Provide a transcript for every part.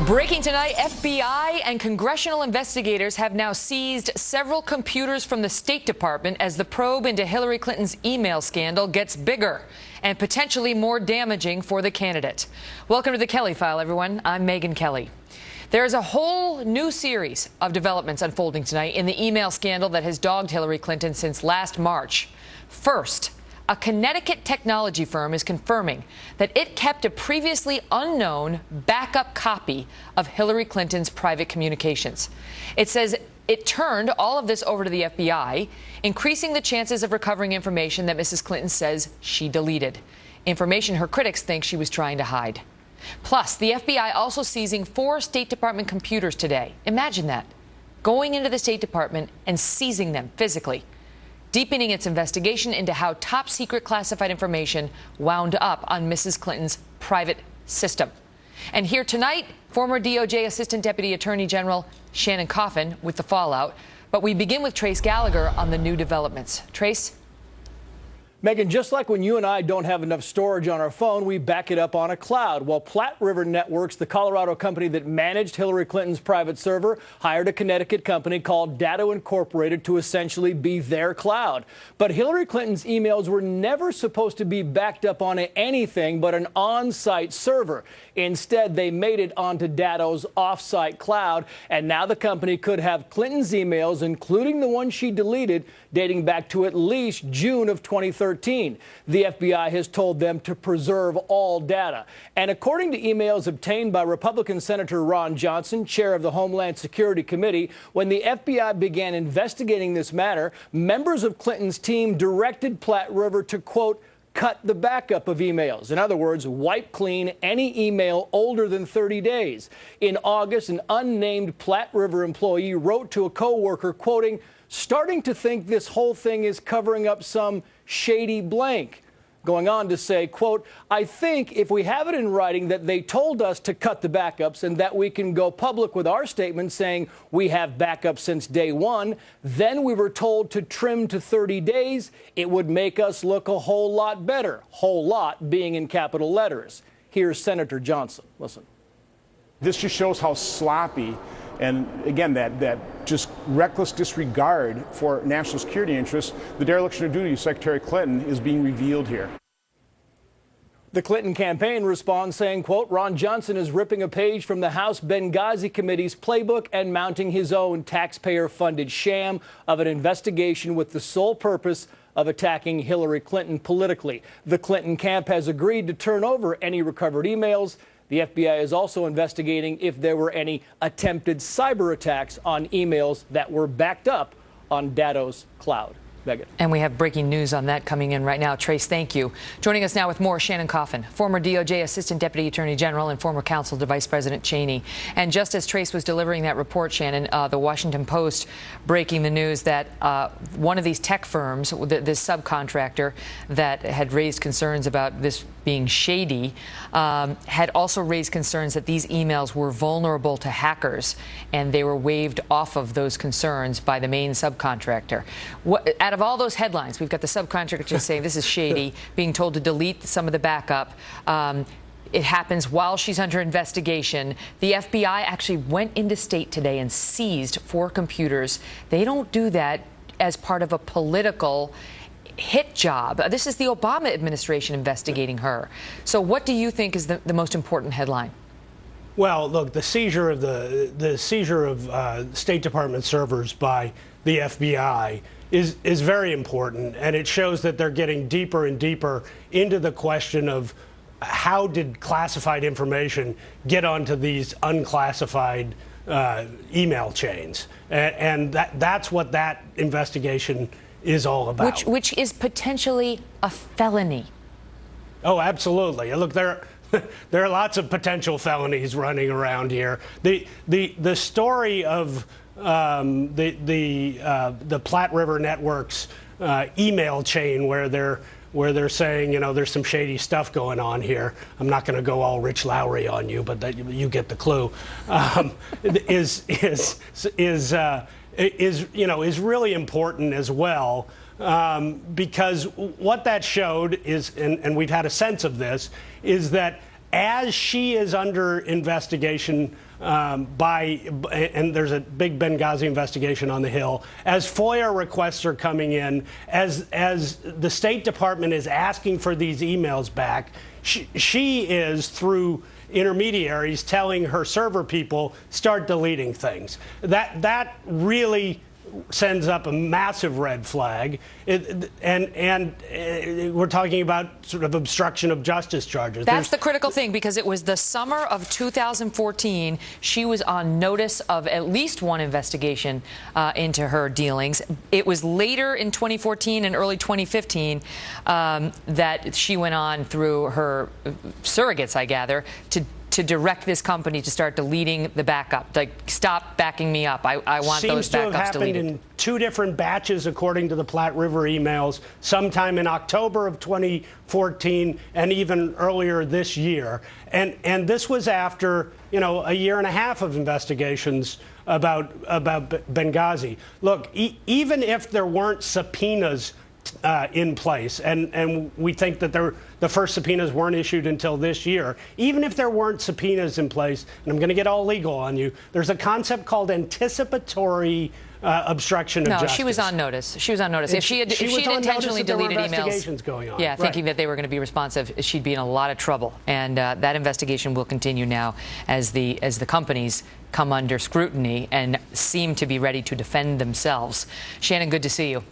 Breaking tonight, FBI and congressional investigators have now seized several computers from the State Department as the probe into Hillary Clinton's email scandal gets bigger and potentially more damaging for the candidate. Welcome to the Kelly File, everyone. I'm Megyn Kelly. There's a whole new series of developments unfolding tonight in the email scandal that has dogged Hillary Clinton since last March. First, a Connecticut technology firm is confirming that it kept a previously unknown backup copy of Hillary Clinton's private communications. It says it turned all of this over to the FBI, increasing the chances of recovering information that Mrs. Clinton says she deleted, information her critics think she was trying to hide. Plus, the FBI also seizing 4 State Department computers today. Imagine that, going into the State Department and seizing them physically, deepening its investigation into how top-secret classified information wound up on Mrs. Clinton's private system. And here tonight, former DOJ Assistant Deputy Attorney General Shannon Coffin with the fallout. But we begin with Trace Gallagher on the new developments. Trace? Megyn, just like when you and I don't have enough storage on our phone, we back it up on a cloud. Well, Platte River Networks, the Colorado company that managed Hillary Clinton's private server, hired a Connecticut company called Datto Incorporated to essentially be their cloud. But Hillary Clinton's emails were never supposed to be backed up on anything but an on-site server. Instead, they made it onto Datto's off-site cloud, and now the company could have Clinton's emails, including the ones she deleted, dating back to at least June of 2013. The FBI has told them to preserve all data. And according to emails obtained by Republican Senator Ron Johnson, chair of the Homeland Security Committee, when the FBI began investigating this matter, members of Clinton's team directed Platte River to, quote, cut the backup of emails. In other words, wipe clean any email older than 30 days. In August, an unnamed Platte River employee wrote to a co-worker, quoting, starting to think this whole thing is covering up some shady blank. Going on to say, quote, I think if we have it in writing that they told us to cut the backups and that we can go public with our statement saying we have backups since day one, then we were told to trim to 30 days, it would make us look a whole lot better, whole lot being in capital letters. Here's Senator Johnson. Listen. This just shows how sloppy and, again, that just reckless disregard for national security interests, the dereliction of duty of Secretary Clinton is being revealed here. The Clinton campaign responds saying, quote, Ron Johnson is ripping a page from the House Benghazi Committee's playbook and mounting his own taxpayer-funded sham of an investigation with the sole purpose of attacking Hillary Clinton politically. The Clinton camp has agreed to turn over any recovered emails. The FBI is also investigating if there were any attempted cyber attacks on emails that were backed up on Datto's cloud. Megyn. And we have breaking news on that coming in right now. Trace, thank you. Joining us now with more, Shannon Coffin, former DOJ Assistant Deputy Attorney General and former counsel to Vice President Cheney. And just as Trace was delivering that report, Shannon, the Washington Post breaking the news that one of these tech firms, this subcontractor that had raised concerns about this being shady, had also raised concerns that these emails were vulnerable to hackers, and they were waived off of those concerns by the main subcontractor. Out of all those headlines, we've got the subcontractor just saying this is shady, being told to delete some of the backup. It happens while she's under investigation. The FBI actually went into state today and seized 4 computers. They don't do that as part of a political hit job. This is the Obama administration investigating her. So what do you think is the most important headline? Well, look, the seizure of State Department servers by the FBI is very important, and it shows that they're getting deeper and deeper into the question of how did classified information get onto these unclassified email chains, and that's what that investigation is all about. Which is potentially a felony. Oh, absolutely. Look, there are lots of potential felonies running around here. The story of the Platte River Networks email chain where they're saying, you know, there's some shady stuff going on here. I'm not going to go all Rich Lowry on you, but you get the clue. Is really important as well, because what that showed is, and we've had a sense of this, is that as she is under investigation and there's a big Benghazi investigation on the Hill, as FOIA requests are coming in, as the State Department is asking for these emails back, she is, through intermediaries, telling her server people, start deleting things. That really sends up a massive red flag, and we're talking about sort of obstruction of justice charges. That's the critical thing, because it was the summer of 2014. She was on notice of at least one investigation into her dealings. It was later in 2014 and early 2015 that she went on through her surrogates, I gather, to direct this company to start deleting the backup. Like, stop backing me up. I want those backups deleted. Seems to have happened in 2 different batches, according to the Platte River emails, sometime in October of 2014 and even earlier this year. And this was after, a year and a half of investigations about Benghazi. Look, even if there weren't subpoenas in place, and we think that the first subpoenas weren't issued until this year. Even if there weren't subpoenas in place, and I'm going to get all legal on you, there's a concept called anticipatory obstruction of justice. No, she was on notice. She was on notice. If she had intentionally deleted emails, going on. Yeah, thinking that they were going to be responsive, she'd be in a lot of trouble. And that investigation will continue now as the companies come under scrutiny and seem to be ready to defend themselves. Shannon, good to see you.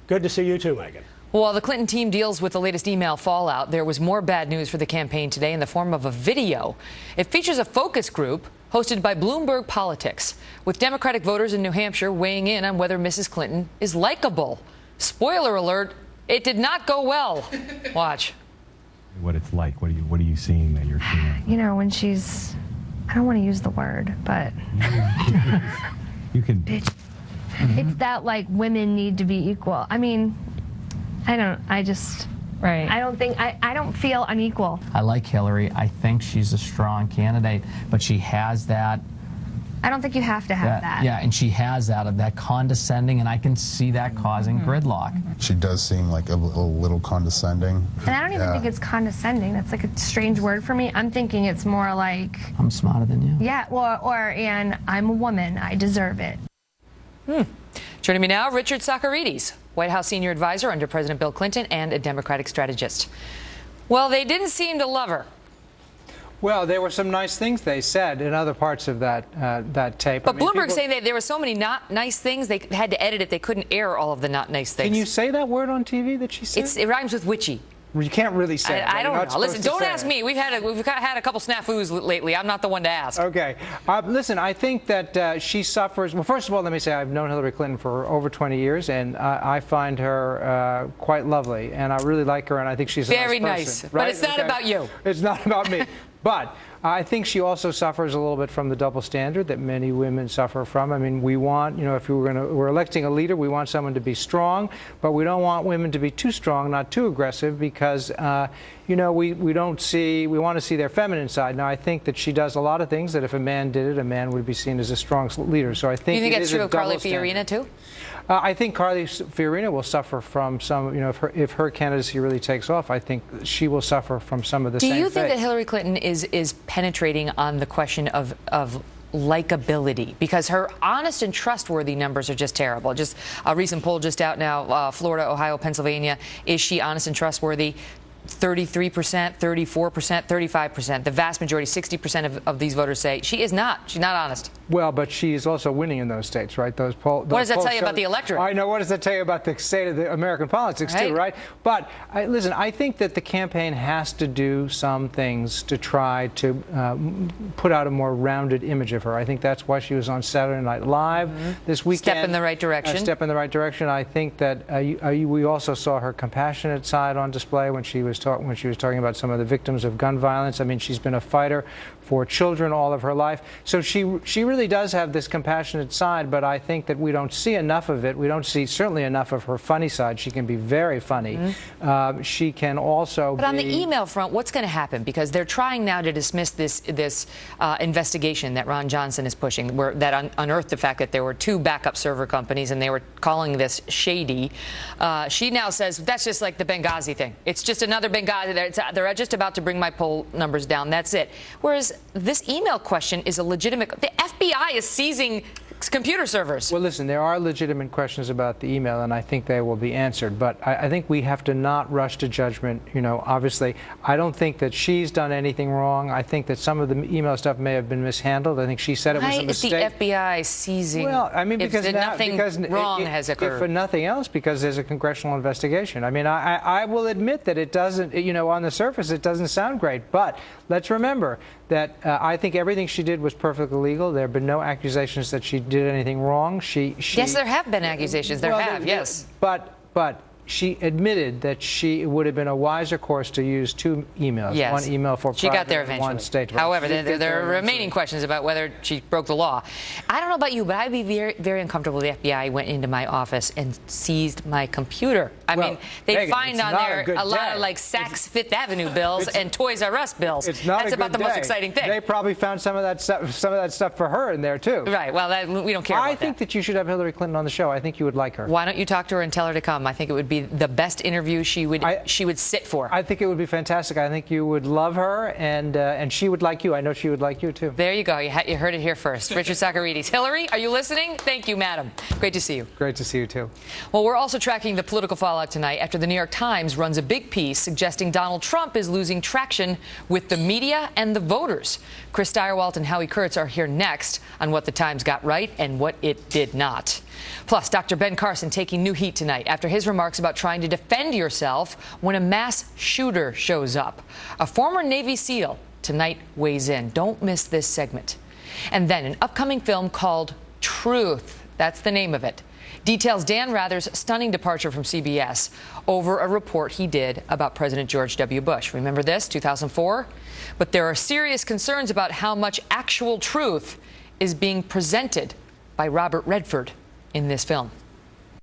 Good to see you too, Megan. While the Clinton team deals with the latest email fallout, there was more bad news for the campaign today in the form of a video. It features a focus group hosted by Bloomberg Politics, with Democratic voters in New Hampshire weighing in on whether Mrs. Clinton is likable. Spoiler alert, it did not go well. Watch. What it's like. What are you seeing that you're seeing? When she's, I don't want to use the word, but you can. It's that, like, women need to be equal. I mean, I don't feel unequal. I like Hillary. I think she's a strong candidate, but she has that. I don't think you have to have that. Yeah, and she has that condescending, and I can see that causing gridlock. She does seem like a little condescending. And I don't even think it's condescending. That's like a strange word for me. I'm thinking it's more like, I'm smarter than you. Yeah, and I'm a woman. I deserve it. Joining me now, Richard Socarides, White House senior advisor under President Bill Clinton and a Democratic strategist. Well, they didn't seem to love her. Well, there were some nice things they said in other parts of that tape. But Bloomberg's saying that there were so many not nice things, they had to edit it. They couldn't air all of the not nice things. Can you say that word on TV that she said? It rhymes with witchy. You can't really say it. I don't know. Listen, don't ask me. We've had a couple snafus lately. I'm not the one to ask. Okay. Listen, I think that she suffers. Well, first of all, let me say I've known Hillary Clinton for over 20 years, and I find her quite lovely, and I really like her, and I think she's a very nice person, nice. But it's not about you. It's not about me. But I think she also suffers a little bit from the double standard that many women suffer from. I mean, we want, if we're electing a leader, we want someone to be strong, but we don't want women to be too strong, not too aggressive, because, we want to see their feminine side. Now, I think that she does a lot of things that if a man did it, a man would be seen as a strong leader. So I think you think that's true of Carly Fiorina, too? I think Carly Fiorina will suffer from some, if her candidacy really takes off, I think she will suffer from some of the same Do you think fate. that Hillary Clinton is penetrating on the question of likability? Because her honest and trustworthy numbers are just terrible. Just a recent poll just out now, Florida, Ohio, Pennsylvania. Is she honest and trustworthy? 33%, 34%, 35%. The vast majority, 60% of these voters say she is not. She's not honest. Well, but she's also winning in those states, right? Those polls. What does that tell you about the electorate? I know. What does that tell you about the state of the American politics, too, right? But listen, I think that the campaign has to do some things to try to put out a more rounded image of her. I think that's why she was on Saturday Night Live this weekend. Step in the right direction. Step in the right direction. I think that we also saw her compassionate side on display when she was talking about some of the victims of gun violence. I mean, she's been a fighter for children all of her life. So she really does have this compassionate side, but I think that we don't see enough of it. We don't see certainly enough of her funny side. She can be very funny. She can also But on the email front, what's going to happen? Because they're trying now to dismiss this investigation that Ron Johnson is pushing, that unearthed the fact that there were 2 backup server companies and they were calling this shady. She now says that's just like the Benghazi thing. It's just another other Benghazi. They're just about to bring my poll numbers down. That's it. Whereas this email question is a legitimate. The FBI is seizing computer servers. Well, listen, there are legitimate questions about the email, and I think they will be answered. But I think we have to not rush to judgment. You know, obviously, I don't think that she's done anything wrong. I think that some of the email stuff may have been mishandled. I think she said it was a mistake. Why is the FBI seizing? Well, I mean, because nothing wrong has occurred. If for nothing else, because there's a congressional investigation. I mean, I will admit that it doesn't, you know, on the surface, it doesn't sound great. But let's remember that I think everything she did was perfectly legal. There have been no accusations that she did anything wrong. Yes, there have been accusations. Yes. But she admitted that it would have been a wiser course to use two emails. Yes. One email for she private got there and eventually. one state. However, there are remaining questions about whether she broke the law. I don't know about you, but I'd be very, very uncomfortable if the FBI went into my office and seized my computer. I mean, they find on there a lot of like Saks Fifth Avenue bills and Toys R Us bills. That's about the most exciting thing. They probably found some of that stuff for her in there too. Right. Well, we don't care about that. I think that you should have Hillary Clinton on the show. I think you would like her. Why don't you talk to her and tell her to come? I think it would be the best interview she would sit for. I think it would be fantastic. I think you would love her, and she would like you. I know she would like you too. There you go. You heard it here first. Richard Socarides. Hillary, are you listening? Thank you, madam. Great to see you. Great to see you too. Well, we're also tracking the political fallout tonight after the New York Times runs a big piece suggesting Donald Trump is losing traction with the media and the voters. Chris Steyerwalt and Howie Kurtz are here next on what the Times got right and what it did not. Plus, Dr. Ben Carson taking new heat tonight after his remarks about trying to defend yourself when a mass shooter shows up. A former Navy SEAL tonight weighs in. Don't miss this segment. And then an upcoming film called Truth. That's the name of it. Details Dan Rather's stunning departure from CBS over a report he did about President George W. Bush. Remember this, 2004? But there are serious concerns about how much actual truth is being presented by Robert Redford in this film.